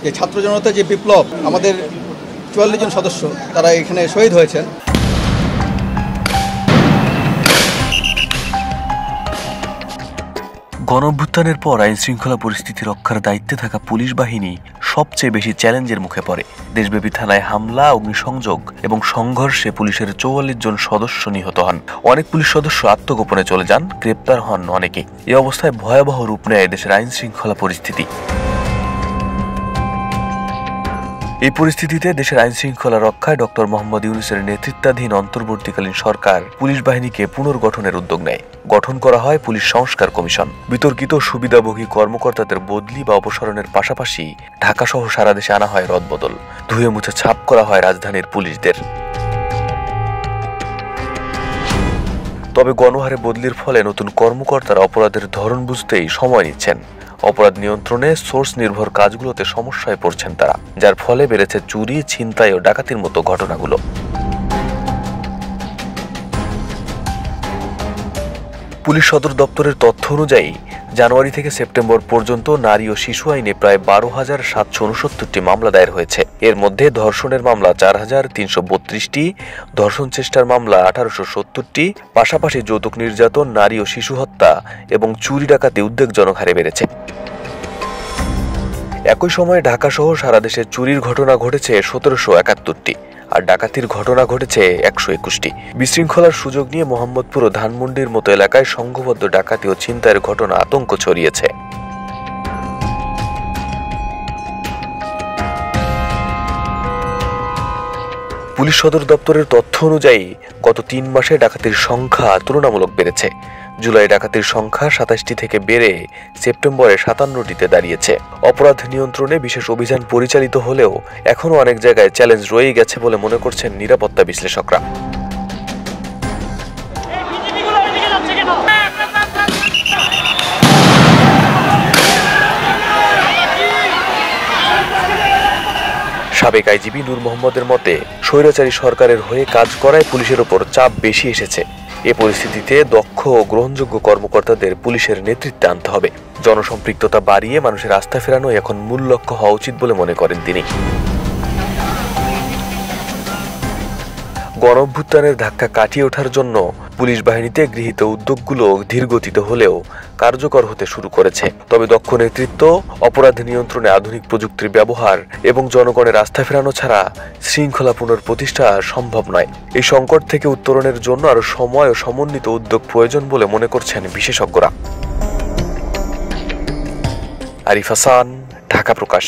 যে ছাত্র জনতা যে বিপ্লব আমাদের ৪৪ জন সদস্য তারা এখানে শহীদ হয়েছেন। গণঅভ্যুত্থানের পর আইন শৃঙ্খলা পরিস্থিতি রক্ষার দায়িত্বে থাকা পুলিশ বাহিনী সবচেয়ে বেশি চ্যালেঞ্জের মুখে পড়ে। দেশব্যাপী থানায় হামলা, অগ্নিসংযোগ এবং সংঘর্ষে পুলিশের ৪৪ জন সদস্য নিহত হন। অনেক পুলিশ সদস্য আত্মগোপনে চলে যান, গ্রেপ্তার হন অনেকে। এ অবস্থায় ভয়াবহ রূপ নেয় দেশের আইন শৃঙ্খলা পরিস্থিতি। এই পরিস্থিতিতে দেশের আইন শৃঙ্খলা রক্ষায় ডক্টর মোহাম্মদ ইউনূসের নেতৃত্বাধীন অন্তর্বর্তীকালীন সরকার পুলিশ বাহিনীকে পুনর্গঠনের উদ্যোগ নেয়। গঠন করা হয় পুলিশ সংস্কার কমিশন। বিতর্কিত সুবিধাভোগী কর্মকর্তাদের বদলি বা অপসারণের পাশাপাশি ঢাকা সহ সারা দেশে আনা হয় রদবদল। ধুয়ে মুছে ছাপ করা হয় রাজধানীর পুলিশদের। তবে গণহারে বদলির ফলে নতুন কর্মকর্তারা অপরাধের ধরন বুঝতেই সময় নিচ্ছেন। অপরাধ নিয়ন্ত্রণে সোর্স নির্ভর কাজগুলোতে সমস্যায় পড়ছেন তারা, যার ফলে বেড়েছে চুরি, ছিনতাই ও ডাকাতির মতো ঘটনাগুলো। পুলিশ সদর দপ্তরের তথ্য অনুযায়ী জানুয়ারি থেকে সেপ্টেম্বর পর্যন্ত নারী ও শিশু আইনে প্রায় ১২,৭৬৯টি মামলা দায়ের হয়েছে। এর মধ্যে ধর্ষণের মামলা ৪,৩৩২টি, ধর্ষণ চেষ্টার মামলা ১৮৭০টি, পাশাপাশি যৌতুক নির্যাতন, নারী ও শিশু হত্যা এবং চুরি ডাকাতি উদ্বেগজনক হারে বেড়েছে। একই সময়ে ঢাকা সহ সারা দেশে চুরির ঘটনা ঘটেছে ১৭৭১টি, আর ডাকাতির ঘটনা ঘটেছে ১২১টি। বিশৃঙ্খলার সুযোগ নিয়ে মোহাম্মদপুর ও ধানমন্ডির মতো এলাকায় সংঘবদ্ধ ডাকাতি ও ছিনতাইয়ের ঘটনা আতঙ্ক ছড়িয়েছে। পুলিশ সদর দপ্তরের তথ্য অনুযায়ী গত ৩ মাসে ডাকাতির সংখ্যা তুলনামূলক বেড়েছে। জুলাই ডাকাতির সংখ্যা ২৭টি থেকে বেড়ে সেপ্টেম্বরে ৫৭টিতে দাঁড়িয়েছে। অপরাধ নিয়ন্ত্রণে বিশেষ অভিযান পরিচালিত হলেও এখনও অনেক জায়গায় চ্যালেঞ্জ রয়ে গেছে বলে মনে করছেন নিরাপত্তা বিশ্লেষকরা। সাবেক আইজিপি নূর মোহাম্মদের মতে, স্বৈরাচারী সরকারের হয়ে কাজ করায় পুলিশের ওপর চাপ বেশি এসেছে। এ পরিস্থিতিতে দক্ষ ও গ্রহণযোগ্য কর্মকর্তাদের পুলিশের নেতৃত্বে আনতে হবে। জনসম্পৃক্ততা বাড়িয়ে মানুষের আস্থা ফেরানো এখন মূল লক্ষ্য হওয়া উচিত বলে মনে করেন তিনি। গণঅভ্যুত্থানের ধাক্কা কাটিয়ে ওঠার জন্য পুলিশ বাহিনীতে গৃহীত উদ্যোগগুলো ধীরগতিতে হলেও কার্যকর হতে শুরু করেছে। তবে দক্ষ নেতৃত্ব, অপরাধ নিয়ন্ত্রণে আধুনিক প্রযুক্তির ব্যবহার এবং জনগণের আস্থা ফেরানো ছাড়া শৃঙ্খলা পুনঃপ্রতিষ্ঠা সম্ভব নয়। এই সংকট থেকে উত্তরণের জন্য আরো সময় ও সমন্বিত উদ্যোগ প্রয়োজন বলে মনে করছেন বিশেষজ্ঞরা। আরিফ হাসান, ঢাকা প্রকাশ।